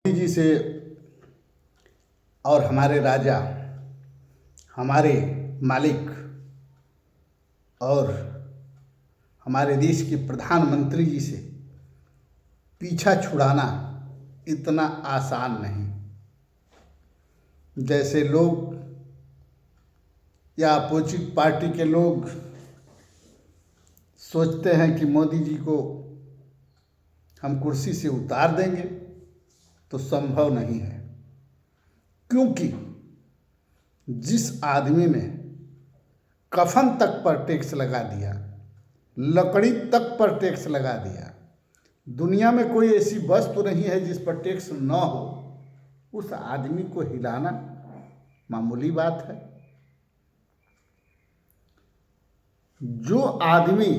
जी से और हमारे राजा, हमारे मालिक और हमारे देश के प्रधानमंत्री जी से पीछा छुड़ाना इतना आसान नहीं। जैसे लोग या अपोजिट पार्टी के लोग सोचते हैं कि मोदी जी को हम कुर्सी से उतार देंगे, तो संभव नहीं है। क्योंकि जिस आदमी ने कफन तक पर टैक्स लगा दिया, लकड़ी तक पर टैक्स लगा दिया, दुनिया में कोई ऐसी वस्तु नहीं है जिस पर टैक्स न हो, उस आदमी को हिलाना मामूली बात है। जो आदमी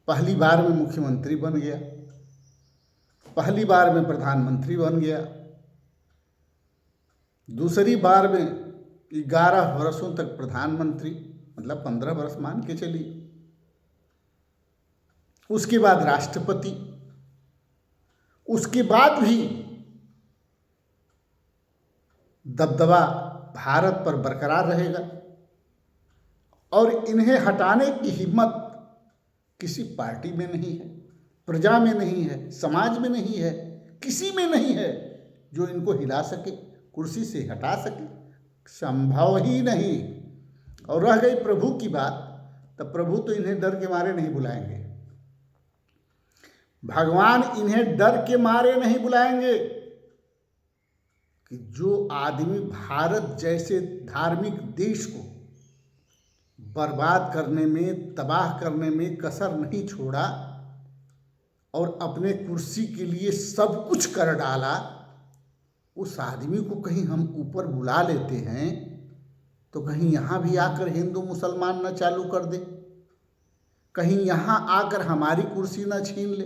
पहली बार में मुख्यमंत्री बन गया, पहली बार में प्रधानमंत्री बन गया, दूसरी बार में 11 वर्षों तक प्रधानमंत्री, मतलब 15 वर्ष मान के चलिए, उसके बाद राष्ट्रपति, उसके बाद भी दबदबा भारत पर बरकरार रहेगा और इन्हें हटाने की हिम्मत किसी पार्टी में नहीं है, प्रजा में नहीं है, समाज में नहीं है, किसी में नहीं है जो इनको हिला सके, कुर्सी से हटा सके। संभव ही नहीं। और रह गई प्रभु की बात, तब प्रभु तो इन्हें डर के मारे नहीं बुलाएंगे, भगवान इन्हें डर के मारे नहीं बुलाएंगे कि जो आदमी भारत जैसे धार्मिक देश को बर्बाद करने में, तबाह करने में कसर नहीं छोड़ा और अपने कुर्सी के लिए सब कुछ कर डाला, उस आदमी को कहीं हम ऊपर बुला लेते हैं तो कहीं यहाँ भी आकर हिंदू मुसलमान न चालू कर दे, कहीं यहाँ आकर हमारी कुर्सी न छीन ले,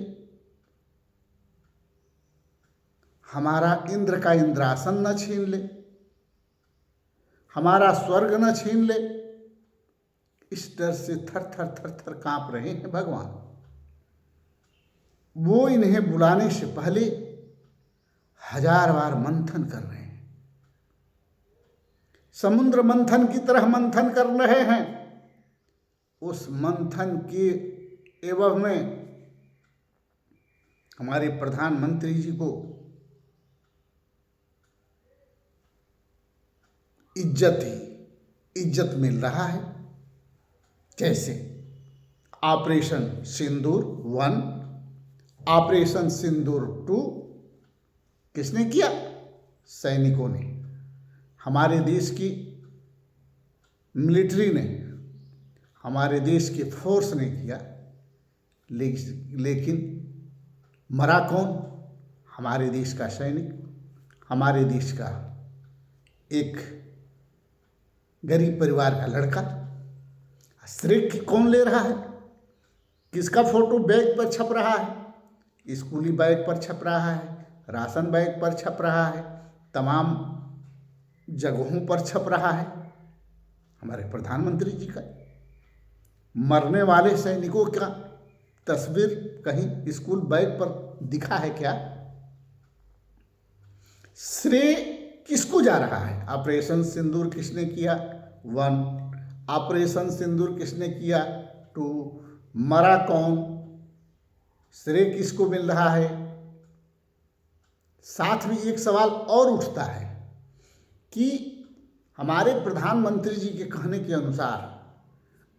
हमारा इंद्र का इंद्रासन न छीन ले, हमारा स्वर्ग न छीन ले। इस डर से थर थर थर थर कांप रहे हैं भगवान। वो इन्हें बुलाने से पहले 1000 बार मंथन कर रहे हैं, समुद्र मंथन की तरह मंथन कर रहे हैं। उस मंथन के एवज में हमारे प्रधानमंत्री जी को इज्जत मिल रहा है। जैसे ऑपरेशन सिंदूर 1, ऑपरेशन सिंदूर 2 किसने किया? सैनिकों ने, हमारे देश की मिलिट्री ने, हमारे देश के फोर्स ने किया। लेकिन मरा कौन? हमारे देश का सैनिक, हमारे देश का एक गरीब परिवार का लड़का। श्रेय कौन ले रहा है? किसका फोटो बैग पर छप रहा है? स्कूली बैग पर छप रहा है, राशन बैग पर छप रहा है, तमाम जगहों पर छप रहा है। हमारे प्रधानमंत्री जी का। मरने वाले सैनिकों का तस्वीर कहीं स्कूल बैग पर दिखा है क्या? श्रेय किसको जा रहा है? ऑपरेशन सिंदूर किसने किया? 1। ऑपरेशन सिंदूर किसने किया? 2। मरा कौन? श्रेय किसको मिल रहा है? साथ में एक सवाल और उठता है कि हमारे प्रधानमंत्री जी के कहने के अनुसार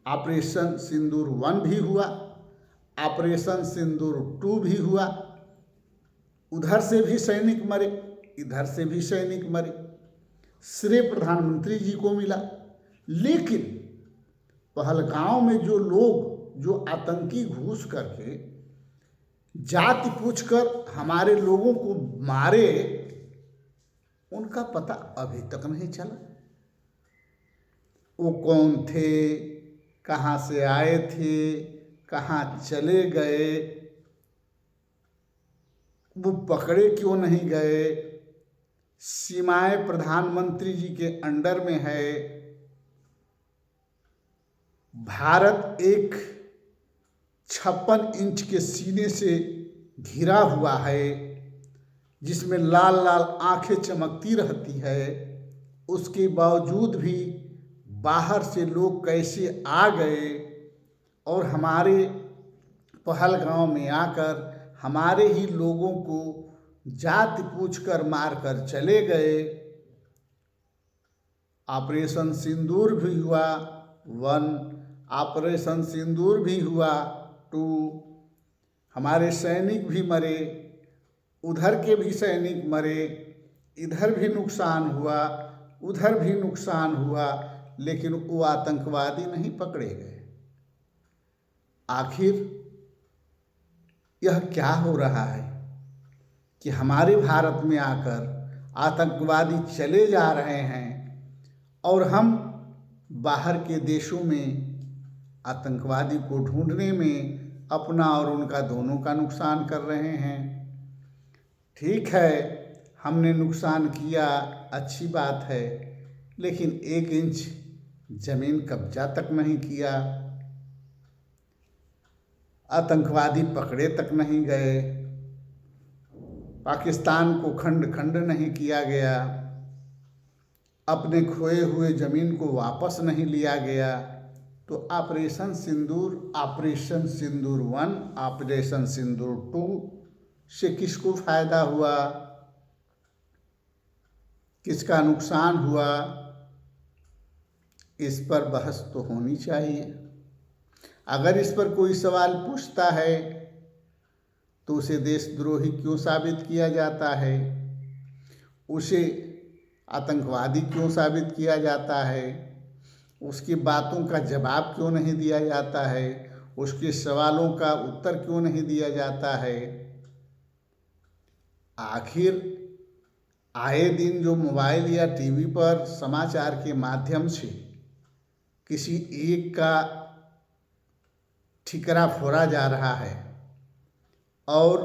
ऑपरेशन सिंदूर 1 भी हुआ, ऑपरेशन सिंदूर 2 भी हुआ, उधर से भी सैनिक मरे, इधर से भी सैनिक मरे, श्रेय प्रधानमंत्री जी को मिला। लेकिन पहलगांव में जो लोग, जो आतंकी घुस करके जाति पूछकर हमारे लोगों को मारे, उनका पता अभी तक नहीं चला। वो कौन थे, कहाँ से आए थे, कहाँ चले गए, वो पकड़े क्यों नहीं गए? सीमाएं प्रधानमंत्री जी के अंडर में है। भारत एक 56 इंच के सीने से घिरा हुआ है। जिसमें लाल लाल आंखें चमकती रहती है, उसके बावजूद भी बाहर से लोग कैसे आ गए और हमारे पहलगांव में आकर हमारे ही लोगों को जाति पूछकर मारकर चले गए। ऑपरेशन सिंदूर भी हुआ 1, ऑपरेशन सिंदूर भी हुआ 2, हमारे सैनिक भी मरे, उधर के भी सैनिक मरे, इधर भी नुकसान हुआ, उधर भी नुकसान हुआ, लेकिन वो आतंकवादी नहीं पकड़े गए। आखिर यह क्या हो रहा है कि हमारे भारत में आकर आतंकवादी चले जा रहे हैं और हम बाहर के देशों में आतंकवादी को ढूंढने में अपना और उनका दोनों का नुकसान कर रहे हैं। ठीक है, हमने नुकसान किया, अच्छी बात है, लेकिन 1 इंच जमीन कब्जा तक नहीं किया, आतंकवादी पकड़े तक नहीं गए, पाकिस्तान को खंड खंड नहीं किया गया, अपने खोए हुए ज़मीन को वापस नहीं लिया गया। तो ऑपरेशन सिंदूर, ऑपरेशन सिंदूर 1, ऑपरेशन सिंदूर 2 से किसको फ़ायदा हुआ, किसका नुकसान हुआ, इस पर बहस तो होनी चाहिए। अगर इस पर कोई सवाल पूछता है तो उसे देशद्रोही क्यों साबित किया जाता है, उसे आतंकवादी क्यों साबित किया जाता है, उसकी बातों का जवाब क्यों नहीं दिया जाता है, उसके सवालों का उत्तर क्यों नहीं दिया जाता है। आखिर आए दिन जो मोबाइल या टीवी पर समाचार के माध्यम से किसी एक का ठिकरा फोड़ा जा रहा है और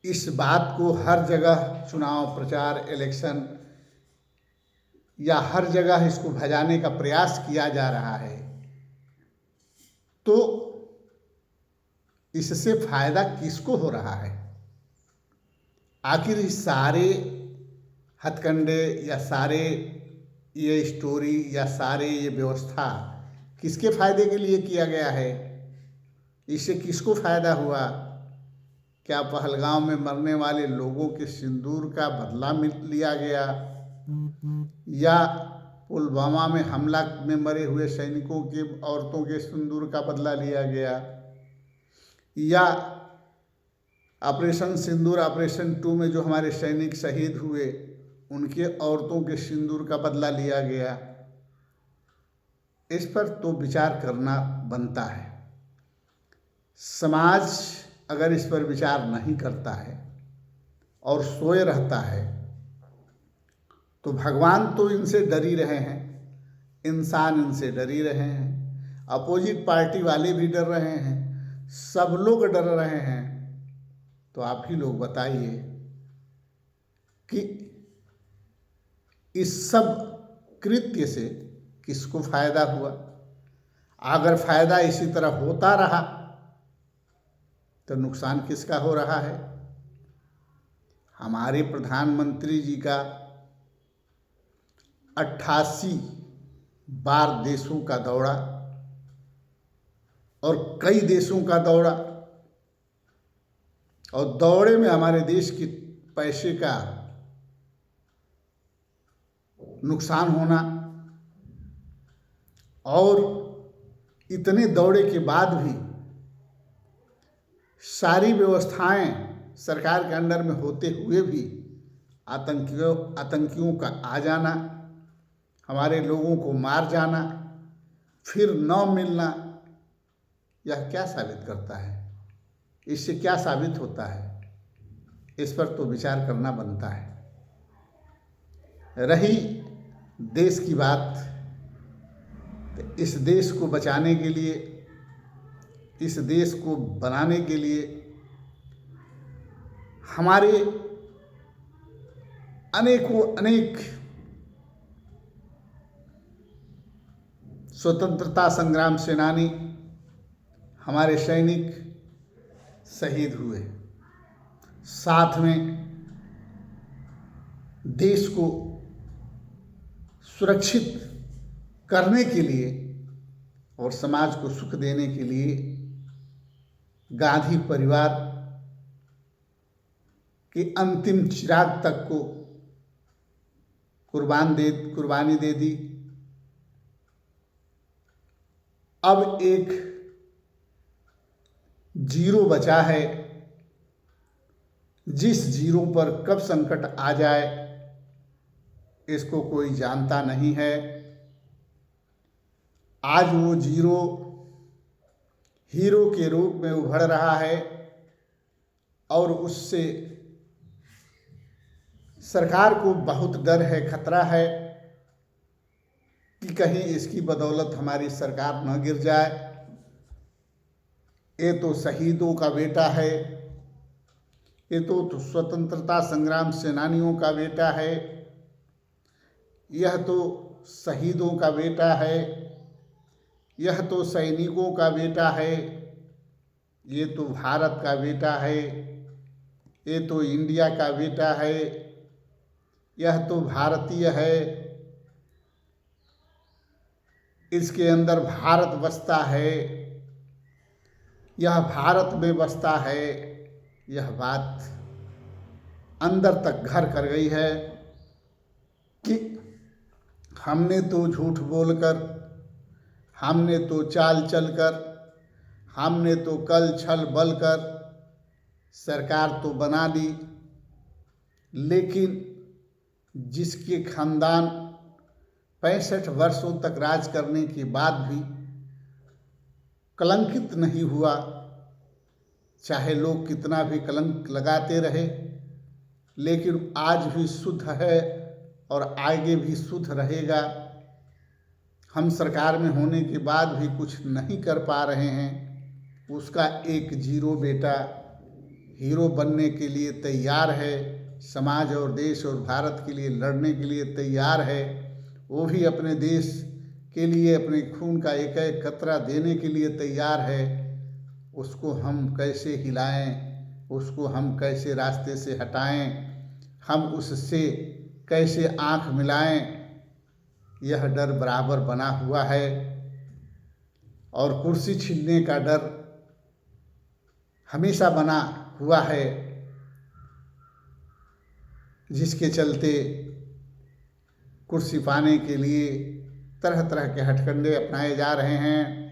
इस बात को हर जगह चुनाव प्रचार, इलेक्शन या हर जगह इसको भजाने का प्रयास किया जा रहा है, तो इससे फायदा किसको हो रहा है। आखिर इस सारे हथकंडे या सारे ये स्टोरी या सारे ये व्यवस्था किसके फायदे के लिए किया गया है, इससे किसको फायदा हुआ। क्या पहलगांव में मरने वाले लोगों के सिंदूर का बदला लिया गया, या पुलवामा में हमला में मरे हुए सैनिकों के औरतों के सिंदूर का बदला लिया गया, या ऑपरेशन सिंदूर ऑपरेशन 2 में जो हमारे सैनिक शहीद हुए उनके औरतों के सिंदूर का बदला लिया गया। इस पर तो विचार करना बनता है। समाज अगर इस पर विचार नहीं करता है और सोए रहता है तो भगवान तो इनसे डर ही रहे हैं, इंसान इनसे डर ही रहे हैं, अपोजिट पार्टी वाले भी डर रहे हैं, सब लोग डर रहे हैं। तो आप ही लोग बताइए कि इस सब कृत्य से किसको फायदा हुआ। अगर फायदा इसी तरह होता रहा तो नुकसान किसका हो रहा है। हमारे प्रधानमंत्री जी का 88 बार देशों का दौरा और कई देशों का दौरा, और दौरे में हमारे देश के पैसे का नुकसान होना, और इतने दौरे के बाद भी सारी व्यवस्थाएं सरकार के अंडर में होते हुए भी आतंकियों का आ जाना, हमारे लोगों को मार जाना, फिर न मिलना, यह क्या साबित करता है, इससे क्या साबित होता है। इस पर तो विचार करना बनता है। रही देश की बात, तो इस देश को बचाने के लिए, इस देश को बनाने के लिए हमारे अनेक स्वतंत्रता संग्राम सेनानी, हमारे सैनिक शहीद हुए, साथ में देश को सुरक्षित करने के लिए और समाज को सुख देने के लिए गांधी परिवार के अंतिम चिराग तक को कुर्बानी दे दी। अब एक जीरो बचा है, जिस जीरो पर कब संकट आ जाए इसको कोई जानता नहीं है। आज वो जीरो हीरो के रूप में उभर रहा है और उससे सरकार को बहुत डर है, खतरा है कि कहीं इसकी बदौलत हमारी सरकार न गिर जाए। ये तो शहीदों का बेटा है, ये तो स्वतंत्रता संग्राम सेनानियों का बेटा है, यह तो शहीदों का बेटा है, यह तो सैनिकों का बेटा है, ये तो भारत का बेटा है, ये तो इंडिया का बेटा है, यह तो भारतीय है, इसके अंदर भारत बसता है, यह भारत में बसता है। यह बात अंदर तक घर कर गई है कि हमने तो झूठ बोलकर, हमने तो चाल चलकर, हमने तो कल छल बल कर सरकार तो बना ली, लेकिन जिसके खानदान 65 वर्षों तक राज करने के बाद भी कलंकित नहीं हुआ, चाहे लोग कितना भी कलंक लगाते रहे, लेकिन आज भी शुद्ध है और आगे भी शुद्ध रहेगा। हम सरकार में होने के बाद भी कुछ नहीं कर पा रहे हैं, उसका एक जीरो बेटा हीरो बनने के लिए तैयार है, समाज और देश और भारत के लिए लड़ने के लिए तैयार है। वो भी अपने देश के लिए अपने खून का एक एक कतरा देने के लिए तैयार है। उसको हम कैसे हिलाएं, उसको हम कैसे रास्ते से हटाएं, हम उससे कैसे आंख मिलाएं, यह डर बराबर बना हुआ है। और कुर्सी छीनने का डर हमेशा बना हुआ है, जिसके चलते कुर्सी पाने के लिए तरह तरह के हथकंडे अपनाए जा रहे हैं।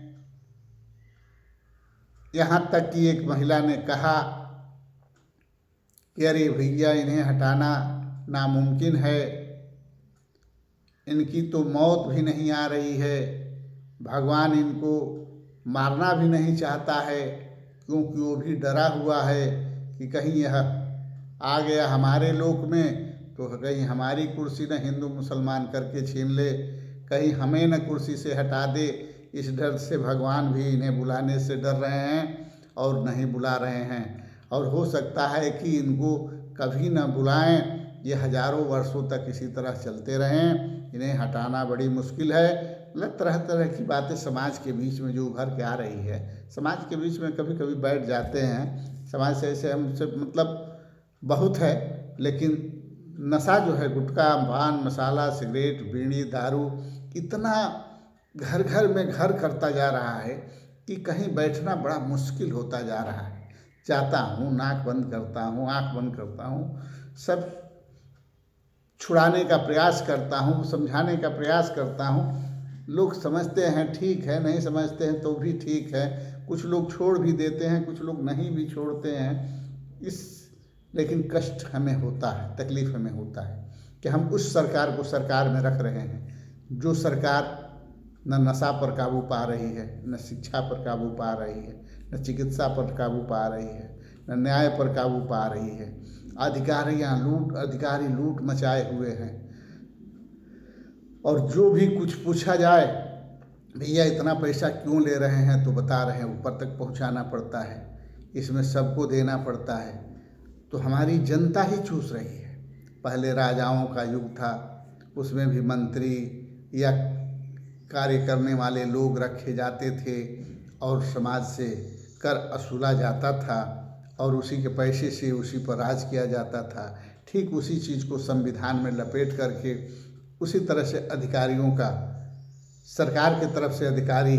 यहाँ तक कि एक महिला ने कहा कि अरे भैया, इन्हें हटाना नामुमकिन है, इनकी तो मौत भी नहीं आ रही है, भगवान इनको मारना भी नहीं चाहता है, क्योंकि वो भी डरा हुआ है कि कहीं यह आ गया हमारे लोक में तो कहीं हमारी कुर्सी न हिंदू मुसलमान करके छीन ले, कहीं हमें न कुर्सी से हटा दे। इस डर से भगवान भी इन्हें बुलाने से डर रहे हैं और नहीं बुला रहे हैं। और हो सकता है कि इनको कभी न बुलाएं, ये हजारों वर्षों तक इसी तरह चलते रहें, इन्हें हटाना बड़ी मुश्किल है। मतलब तरह तरह की बातें समाज के बीच में जो उभर के आ रही है, समाज के बीच में कभी कभी बैठ जाते हैं। समाज से ऐसे हमसे मतलब बहुत है, लेकिन नशा जो है, गुटखा, पान मसाला, सिगरेट, बीड़ी, दारू इतना घर घर में घर करता जा रहा है कि कहीं बैठना बड़ा मुश्किल होता जा रहा है। जाता हूँ, नाक बंद करता हूँ, आँख बंद करता हूँ, सब छुड़ाने का प्रयास करता हूँ, समझाने का प्रयास करता हूँ। लोग समझते हैं ठीक है, नहीं समझते हैं तो भी ठीक है। कुछ लोग छोड़ भी देते हैं, कुछ लोग नहीं भी छोड़ते हैं। लेकिन कष्ट हमें होता है, तकलीफ़ हमें होता है कि हम उस सरकार को सरकार में रख रहे हैं जो सरकार न नशा पर काबू पा रही है, न शिक्षा पर काबू पा रही है, न चिकित्सा पर काबू पा रही है, न न्याय पर काबू पा रही है। अधिकारी लूट मचाए हुए हैं। और जो भी कुछ पूछा जाए, भैया इतना पैसा क्यों ले रहे हैं, तो बता रहे हैं ऊपर तक पहुंचाना पड़ता है, इसमें सबको देना पड़ता है। तो हमारी जनता ही चूस रही है। पहले राजाओं का युग था, उसमें भी मंत्री या कार्य करने वाले लोग रखे जाते थे और समाज से कर वसूला जाता था और उसी के पैसे से उसी पर राज किया जाता था। ठीक उसी चीज़ को संविधान में लपेट करके उसी तरह से अधिकारियों का, सरकार की तरफ से अधिकारी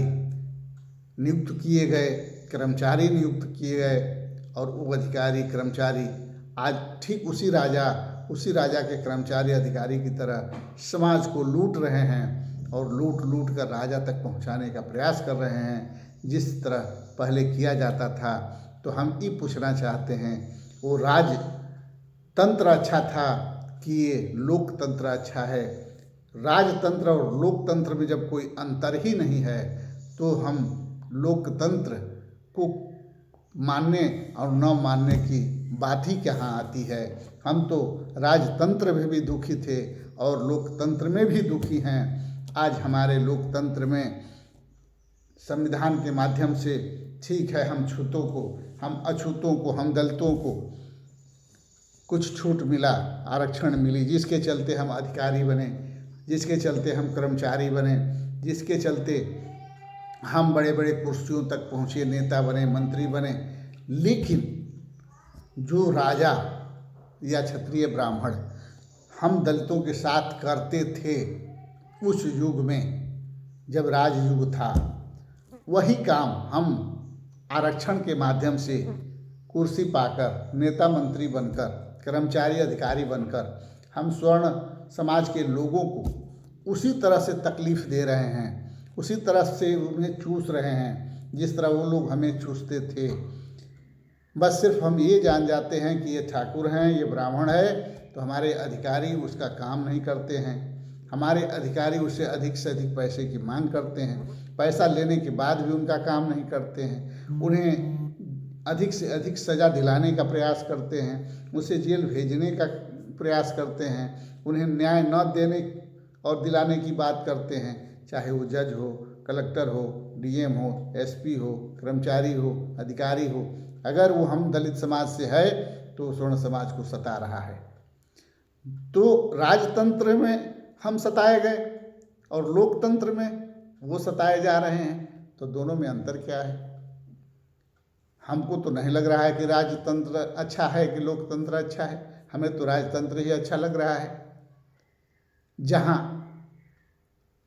नियुक्त किए गए, कर्मचारी नियुक्त किए गए और वो अधिकारी कर्मचारी आज ठीक उसी राजा के कर्मचारी अधिकारी की तरह समाज को लूट रहे हैं और लूट कर राजा तक पहुंचाने का प्रयास कर रहे हैं, जिस तरह पहले किया जाता था। तो हम ये पूछना चाहते हैं, वो राजतंत्र अच्छा था कि ये लोकतंत्र अच्छा है? राजतंत्र और लोकतंत्र में जब कोई अंतर ही नहीं है तो हम लोकतंत्र को मानने और न मानने की बात ही कहाँ आती है। हम तो राजतंत्र में भी दुखी थे और लोकतंत्र में भी दुखी हैं। आज हमारे लोकतंत्र में संविधान के माध्यम से ठीक है, हम छूतों को, हम अछूतों को, हम दलितों को कुछ छूट मिला, आरक्षण मिली, जिसके चलते हम अधिकारी बने, जिसके चलते हम कर्मचारी बने, जिसके चलते हम बड़े बड़े कुर्सियों तक पहुँचे, नेता बने, मंत्री बने। लेकिन जो राजा या क्षत्रिय ब्राह्मण हम दलितों के साथ करते थे उस युग में, जब राजयुग था, वही काम हम आरक्षण के माध्यम से कुर्सी पाकर, नेता मंत्री बनकर, कर्मचारी अधिकारी बनकर हम स्वर्ण समाज के लोगों को उसी तरह से तकलीफ़ दे रहे हैं, उसी तरह से उन्हें चूस रहे हैं जिस तरह वो लोग हमें चूसते थे। बस सिर्फ हम ये जान जाते हैं कि ये ठाकुर हैं, ये ब्राह्मण है, तो हमारे अधिकारी उसका काम नहीं करते हैं। हमारे अधिकारी उससे से अधिक पैसे की मांग करते हैं, पैसा लेने के बाद भी उनका काम नहीं करते हैं। उन्हें अधिक से अधिक सज़ा दिलाने का प्रयास करते हैं, उसे जेल भेजने का प्रयास करते हैं, उन्हें न्याय न देने और दिलाने की बात करते हैं, चाहे वो जज हो, कलेक्टर हो, डीएम हो, एसपी हो, कर्मचारी हो, अधिकारी हो। अगर वो हम दलित समाज से है तो स्वर्ण समाज को सता रहा है। तो राजतंत्र में हम सताए गए और लोकतंत्र में वो सताए जा रहे हैं, तो दोनों में अंतर क्या है? हमको तो नहीं लग रहा है कि राजतंत्र अच्छा है कि लोकतंत्र अच्छा है। हमें तो राजतंत्र ही अच्छा लग रहा है, जहाँ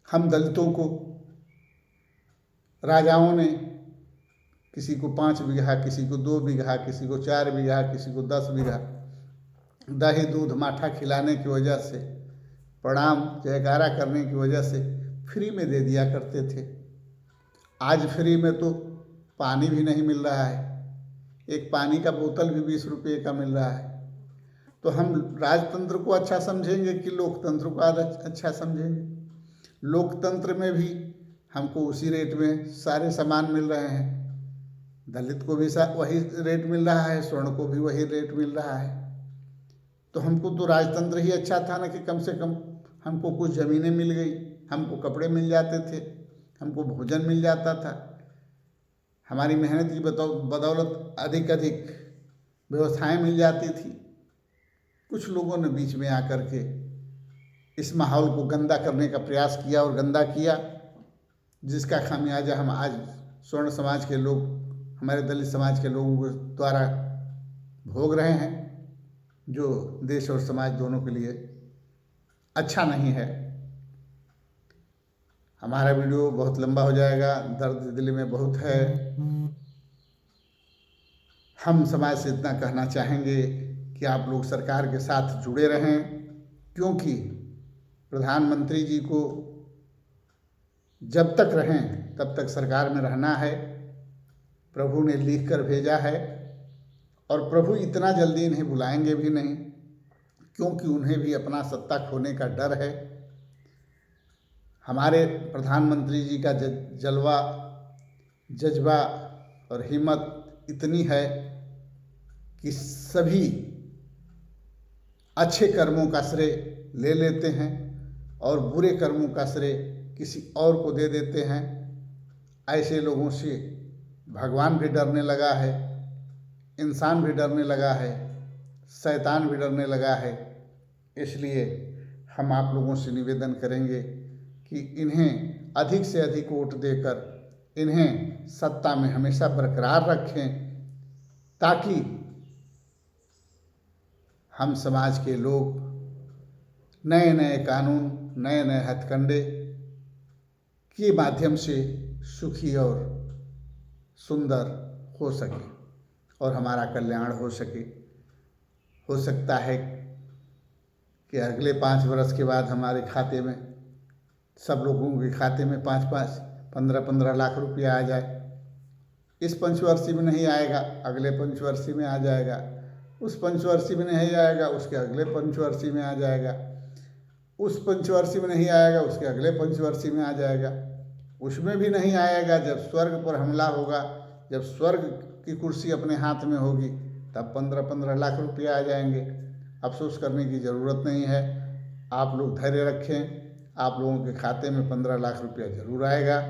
हम दलितों को राजाओं ने किसी को 5 बीघा, किसी को 2 बीघा, किसी को 4 बीघा, किसी को 10 बीघा दही दूध माठा खिलाने की वजह से, प्रणाम जयकारा करने की वजह से फ्री में दे दिया करते थे। आज फ्री में तो पानी भी नहीं मिल रहा है, एक पानी का बोतल भी 20 रुपये का मिल रहा है। तो हम राजतंत्र को अच्छा समझेंगे कि लोकतंत्र को अच्छा समझेंगे? लोकतंत्र में भी हमको उसी रेट में सारे सामान मिल रहे हैं, दलित को भी वही रेट मिल रहा है, स्वर्ण को भी वही रेट मिल रहा है। तो हमको तो राजतंत्र ही अच्छा था ना, कि कम से कम हमको कुछ ज़मीनें मिल गई, हमको कपड़े मिल जाते थे, हमको भोजन मिल जाता था, हमारी मेहनत की बदौलत अधिक व्यवस्थाएं मिल जाती थी। कुछ लोगों ने बीच में आकर के इस माहौल को गंदा करने का प्रयास किया और गंदा किया, जिसका खामियाजा हम आज स्वर्ण समाज के लोग, हमारे दलित समाज के लोगों के द्वारा भोग रहे हैं, जो देश और समाज दोनों के लिए अच्छा नहीं है। हमारा वीडियो बहुत लंबा हो जाएगा, दर्द दिल में बहुत है। हम समाज से इतना कहना चाहेंगे कि आप लोग सरकार के साथ जुड़े रहें, क्योंकि प्रधानमंत्री जी को जब तक रहें तब तक सरकार में रहना है। प्रभु ने लिख कर भेजा है और प्रभु इतना जल्दी इन्हें बुलाएंगे भी नहीं, क्योंकि उन्हें भी अपना सत्ता खोने का डर है। हमारे प्रधानमंत्री जी का जलवा, जज्बा और हिम्मत इतनी है कि सभी अच्छे कर्मों का श्रेय ले लेते हैं और बुरे कर्मों का श्रेय किसी और को दे देते हैं। ऐसे लोगों से भगवान भी डरने लगा है, इंसान भी डरने लगा है, शैतान भी डरने लगा है। इसलिए हम आप लोगों से निवेदन करेंगे कि इन्हें अधिक से अधिक वोट देकर इन्हें सत्ता में हमेशा बरकरार रखें, ताकि हम समाज के लोग नए नए कानून, नए नए हथकंडे के माध्यम से सुखी और सुंदर हो सके और हमारा कल्याण हो सके। हो सकता है कि अगले 5 वर्ष के बाद हमारे खाते में, सब लोगों के खाते में 5-5, 15-15 लाख रुपया आ जाए। इस पंचवर्षीय में नहीं आएगा, अगले पंचवर्षीय में आ जाएगा। उस पंचवर्षीय में नहीं आएगा, उसके अगले पंचवर्षीय में आ जाएगा। उस पंचवर्षीय में नहीं आएगा, उसके अगले पंचवर्षीय में आ जाएगा। उसमें भी नहीं आएगा, जब स्वर्ग पर हमला होगा, जब स्वर्ग की कुर्सी अपने हाथ में होगी, तब 15-15 लाख रुपया आ जाएंगे। अफसोस करने की ज़रूरत नहीं है। आप लोग धैर्य रखें, आप लोगों के खाते में 15 लाख रुपया ज़रूर आएगा।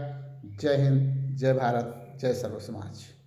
जय हिंद, जय भारत, जय सर्व समाज।